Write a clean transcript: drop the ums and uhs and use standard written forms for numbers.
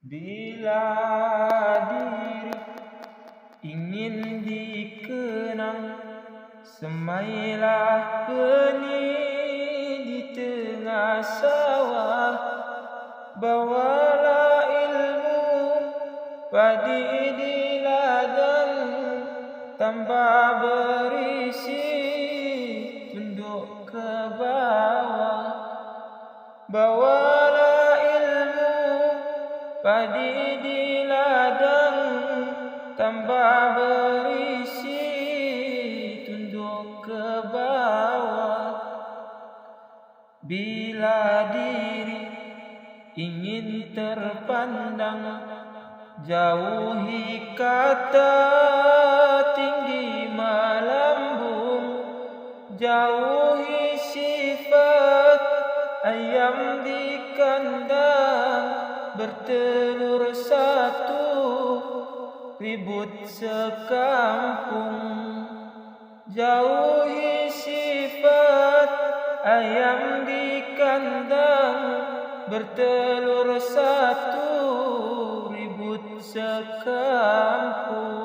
Bila diri ingin dikenang, semailah benih di tengah sawah. Bawalah ilmu padi di ladang, tambah berisi tunduk ke bawah. Bawalah ilmu padi di ladang, tambah berisi tunduk ke bawah. Bila diri ingin terpandang, jauhi kata tinggi melambung, jauhi sifat ayam di kandang, bertelur satu ribut sekampung. Jauhi sifat ayam di kandang, bertelur satu ribut sekampung.